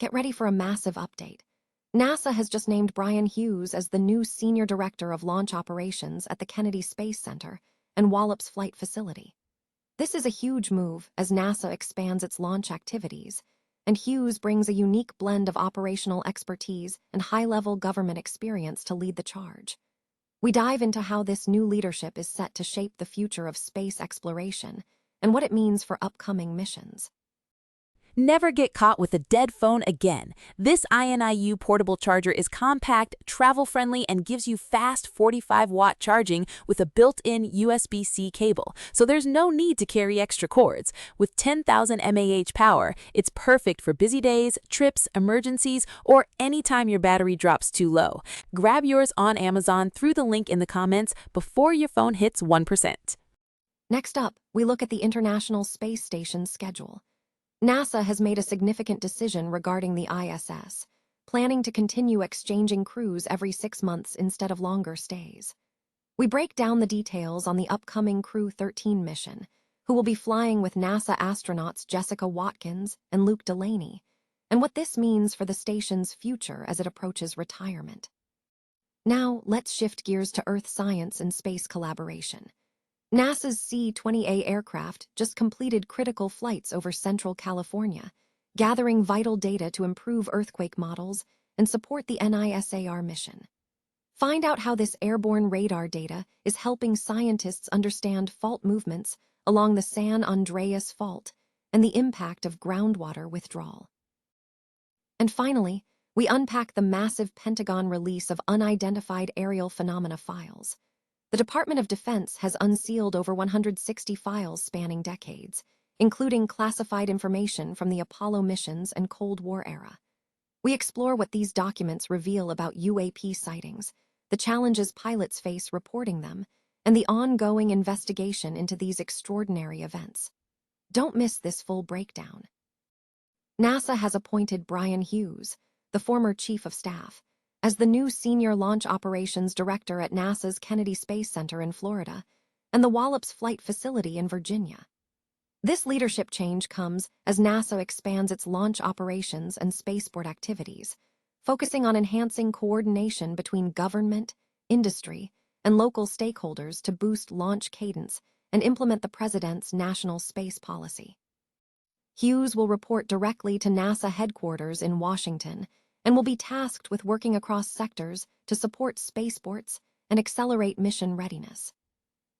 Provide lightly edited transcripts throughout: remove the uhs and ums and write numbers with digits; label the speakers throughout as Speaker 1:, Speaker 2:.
Speaker 1: Get ready for a massive update. NASA has just named Brian Hughes as the new Senior Director of Launch Operations at the Kennedy Space Center and Wallops Flight Facility. This is a huge move as NASA expands its launch activities, and Hughes brings a unique blend of operational expertise and high-level government experience to lead the charge. We dive into how this new leadership is set to shape the future of space exploration and what it means for upcoming missions.
Speaker 2: Never get caught with a dead phone again. This INIU portable charger is compact, travel-friendly, and gives you fast 45-watt charging with a built-in USB-C cable, so there's no need to carry extra cords. With 10,000 mAh power, it's perfect for busy days, trips, emergencies, or anytime your battery drops too low. Grab yours on Amazon through the link in the comments before your phone hits 1%.
Speaker 1: Next up, we look at the International Space Station's schedule. NASA has made a significant decision regarding the ISS, planning to continue exchanging crews every 6 months instead of longer stays. We break down the details on the upcoming Crew 13 mission, who will be flying with NASA astronauts Jessica Watkins and Luke Delaney, and what this means for the station's future as it approaches retirement. Now, let's shift gears to Earth science and space collaboration. NASA's C-20A aircraft just completed critical flights over Central California, gathering vital data to improve earthquake models and support the NISAR mission. Find out how this airborne radar data is helping scientists understand fault movements along the San Andreas Fault and the impact of groundwater withdrawal. And finally, we unpack the massive Pentagon release of unidentified aerial phenomena files. The Department of Defense has unsealed over 160 files spanning decades, including classified information from the Apollo missions and Cold War era. We explore what these documents reveal about UAP sightings, the challenges pilots face reporting them, and the ongoing investigation into these extraordinary events. Don't miss this full breakdown. NASA has appointed Brian Hughes, the former Chief of Staff, as the new Senior Launch Operations Director at NASA's Kennedy Space Center in Florida and the Wallops Flight Facility in Virginia. This leadership change comes as NASA expands its launch operations and spaceport activities, focusing on enhancing coordination between government, industry, and local stakeholders to boost launch cadence and implement the President's national space policy. Hughes will report directly to NASA headquarters in Washington and will be tasked with working across sectors to support spaceports and accelerate mission readiness.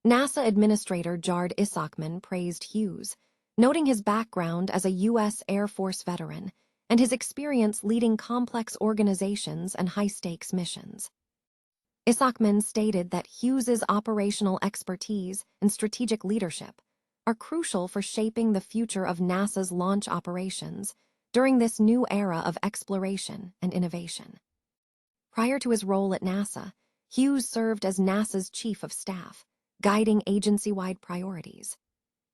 Speaker 1: NASA Administrator Jard Isakman praised Hughes, noting his background as a U.S. Air Force veteran and his experience leading complex organizations and high-stakes missions. Isakman stated that Hughes's operational expertise and strategic leadership are crucial for shaping the future of NASA's launch operations during this new era of exploration and innovation. Prior to his role at NASA, Hughes served as NASA's Chief of Staff, guiding agency-wide priorities.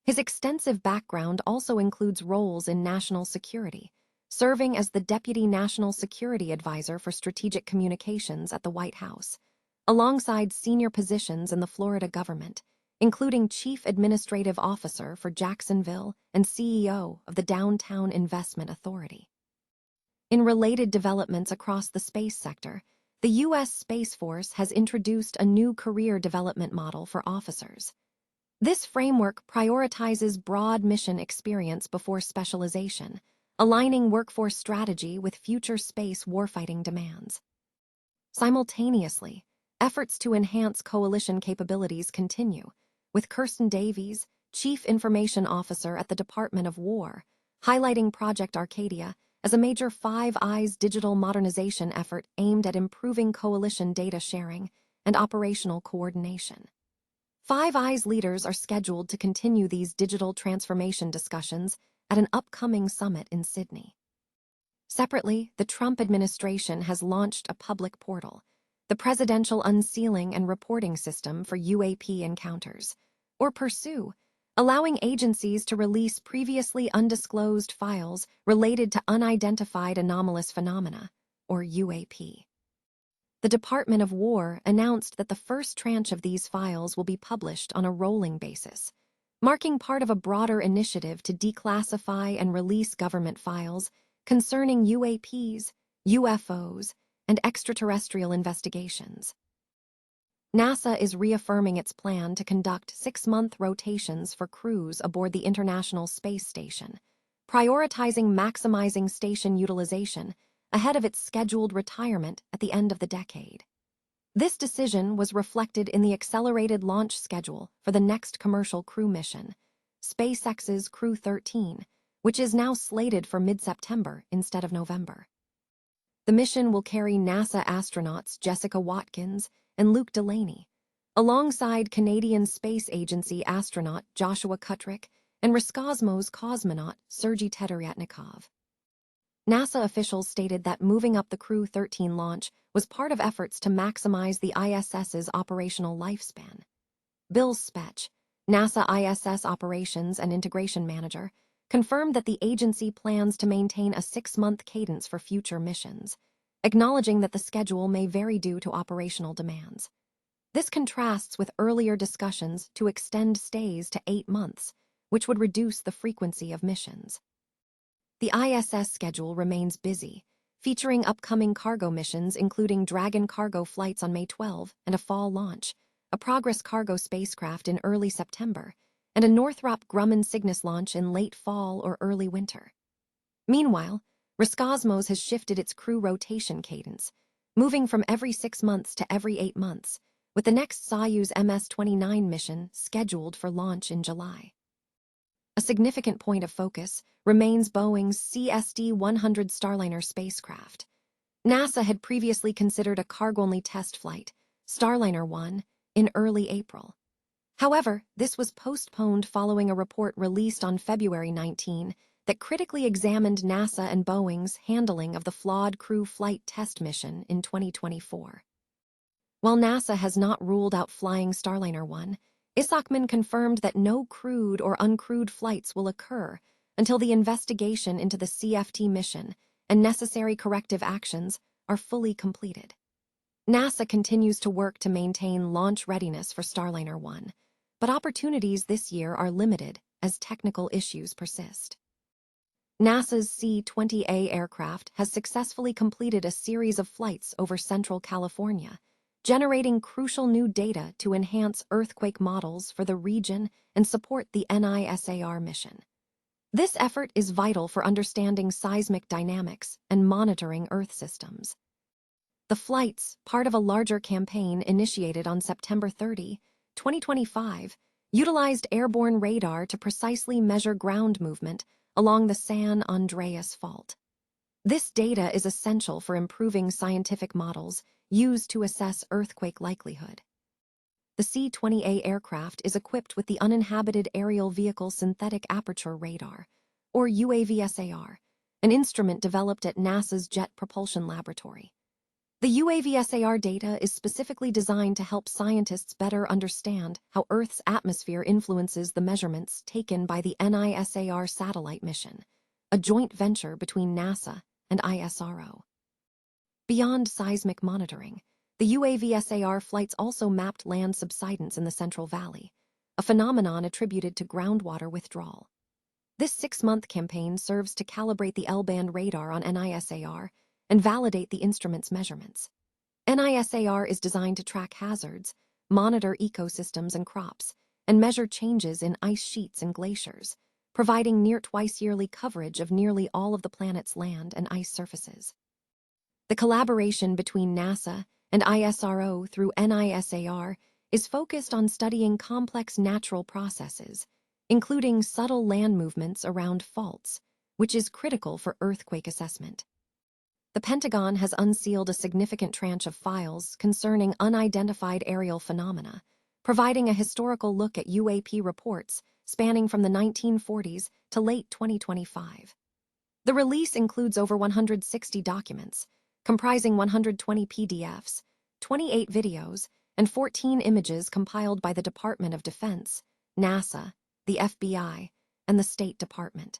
Speaker 1: His extensive background also includes roles in national security, serving as the Deputy National Security Advisor for Strategic Communications at the White House, alongside senior positions in the Florida government, including Chief Administrative Officer for Jacksonville and CEO of the Downtown Investment Authority. In related developments across the space sector, the U.S. Space Force has introduced a new career development model for officers. This framework prioritizes broad mission experience before specialization, aligning workforce strategy with future space warfighting demands. Simultaneously, efforts to enhance coalition capabilities continue, with Kirsten Davies, Chief Information Officer at the Department of War, highlighting Project Arcadia as a major Five Eyes digital modernization effort aimed at improving coalition data sharing and operational coordination. Five Eyes leaders are scheduled to continue these digital transformation discussions at an upcoming summit in Sydney. Separately, the Trump administration has launched a public portal, the Presidential Unsealing and Reporting System for UAP Encounters, or PURSUE, allowing agencies to release previously undisclosed files related to unidentified anomalous phenomena, or UAP. The Department of War announced that the first tranche of these files will be published on a rolling basis, marking part of a broader initiative to declassify and release government files concerning UAPs, UFOs, and extraterrestrial investigations. NASA is reaffirming its plan to conduct 6-month rotations for crews aboard the International Space Station, prioritizing maximizing station utilization ahead of its scheduled retirement at the end of the decade. This decision was reflected in the accelerated launch schedule for the next commercial crew mission, SpaceX's Crew 13, which is now slated for mid-September instead of November. The mission will carry NASA astronauts Jessica Watkins and Luke Delaney, alongside Canadian Space Agency astronaut Joshua Kutrick and Roscosmos cosmonaut Sergei Teteryatnikov. NASA officials stated that moving up the Crew 13 launch was part of efforts to maximize the ISS's operational lifespan. Bill Spetch, NASA ISS Operations and Integration Manager, confirmed that the agency plans to maintain a 6-month cadence for future missions, acknowledging that the schedule may vary due to operational demands. This contrasts with earlier discussions to extend stays to 8 months, which would reduce the frequency of missions. The ISS schedule remains busy, featuring upcoming cargo missions including Dragon cargo flights on May 12 and a fall launch, a Progress cargo spacecraft in early September, and a Northrop Grumman Cygnus launch in late fall or early winter. Meanwhile, Roscosmos has shifted its crew rotation cadence, moving from every 6 months to every 8 months, with the next Soyuz MS-29 mission scheduled for launch in July. A significant point of focus remains Boeing's CST-100 Starliner spacecraft. NASA had previously considered a cargo-only test flight, Starliner 1, in early April. However, this was postponed following a report released on February 19 that critically examined NASA and Boeing's handling of the flawed crew flight test mission in 2024. While NASA has not ruled out flying Starliner 1, Isakman confirmed that no crewed or uncrewed flights will occur until the investigation into the CFT mission and necessary corrective actions are fully completed. NASA continues to work to maintain launch readiness for Starliner 1, but opportunities this year are limited as technical issues persist. NASA's C-20A aircraft has successfully completed a series of flights over Central California, generating crucial new data to enhance earthquake models for the region and support the NISAR mission. This effort is vital for understanding seismic dynamics and monitoring Earth systems. The flights, part of a larger campaign initiated on September 30, 2025, utilized airborne radar to precisely measure ground movement along the San Andreas Fault. This data is essential for improving scientific models used to assess earthquake likelihood. The C-20A aircraft is equipped with the Uninhabited Aerial Vehicle Synthetic Aperture Radar, or UAVSAR, an instrument developed at NASA's Jet Propulsion Laboratory. The UAVSAR data is specifically designed to help scientists better understand how Earth's atmosphere influences the measurements taken by the NISAR satellite mission, a joint venture between NASA and ISRO. Beyond seismic monitoring, the UAVSAR flights also mapped land subsidence in the Central Valley, a phenomenon attributed to groundwater withdrawal. This 6-month campaign serves to calibrate the L-band radar on NISAR and validate the instrument's measurements. NISAR is designed to track hazards, monitor ecosystems and crops, and measure changes in ice sheets and glaciers, providing near twice-yearly coverage of nearly all of the planet's land and ice surfaces. The collaboration between NASA and ISRO through NISAR is focused on studying complex natural processes, including subtle land movements around faults, which is critical for earthquake assessment. The Pentagon has unsealed a significant tranche of files concerning unidentified aerial phenomena, providing a historical look at UAP reports spanning from the 1940s to late 2025. The release includes over 160 documents, comprising 120 PDFs, 28 videos, and 14 images compiled by the Department of Defense, NASA, the FBI, and the State Department.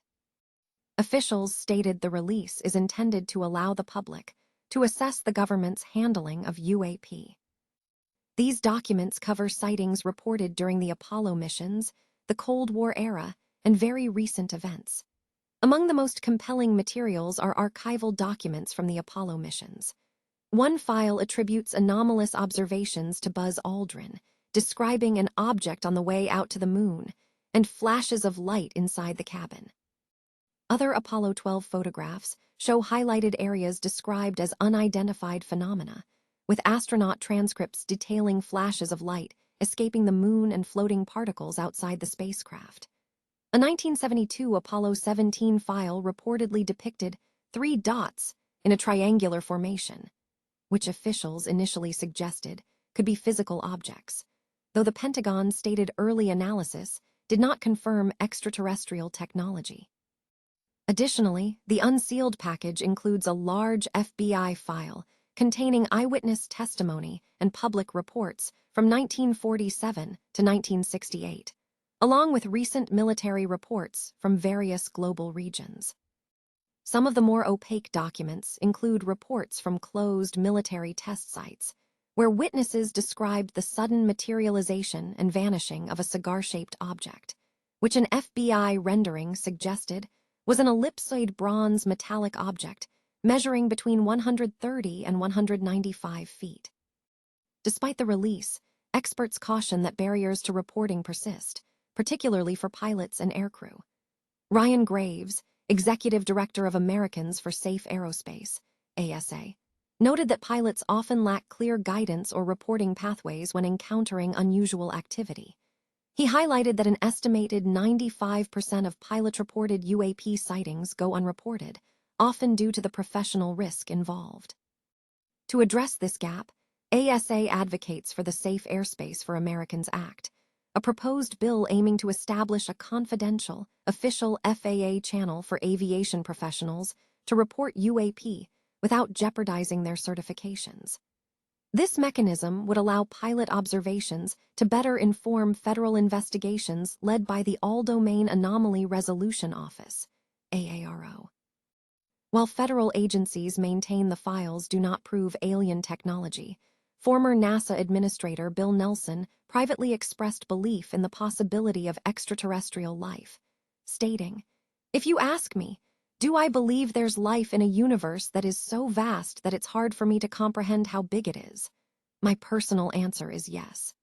Speaker 1: Officials stated the release is intended to allow the public to assess the government's handling of UAP. These documents cover sightings reported during the Apollo missions, the Cold War era, and very recent events. Among the most compelling materials are archival documents from the Apollo missions. One file attributes anomalous observations to Buzz Aldrin, describing an object on the way out to the moon and flashes of light inside the cabin. Other Apollo 12 photographs show highlighted areas described as unidentified phenomena, with astronaut transcripts detailing flashes of light escaping the moon and floating particles outside the spacecraft. A 1972 Apollo 17 file reportedly depicted 3 dots in a triangular formation, which officials initially suggested could be physical objects, though the Pentagon stated early analysis did not confirm extraterrestrial technology. Additionally, the unsealed package includes a large FBI file containing eyewitness testimony and public reports from 1947 to 1968, along with recent military reports from various global regions. Some of the more opaque documents include reports from closed military test sites, where witnesses described the sudden materialization and vanishing of a cigar-shaped object, which an FBI rendering suggested was an ellipsoid bronze metallic object measuring between 130 and 195 feet. Despite the release, experts caution that barriers to reporting persist, particularly for pilots and aircrew. Ryan Graves, Executive Director of Americans for Safe Aerospace, ASA, noted that pilots often lack clear guidance or reporting pathways when encountering unusual activity. He highlighted that an estimated 95% of pilot-reported UAP sightings go unreported, often due to the professional risk involved. To address this gap, ASA advocates for the Safe Airspace for Americans Act, a proposed bill aiming to establish a confidential, official FAA channel for aviation professionals to report UAP without jeopardizing their certifications. This mechanism would allow pilot observations to better inform federal investigations led by the All-Domain Anomaly Resolution Office, AARO. While federal agencies maintain the files do not prove alien technology, former NASA Administrator Bill Nelson privately expressed belief in the possibility of extraterrestrial life, stating, "If you ask me, do I believe there's life in a universe that is so vast that it's hard for me to comprehend how big it is? My personal answer is yes."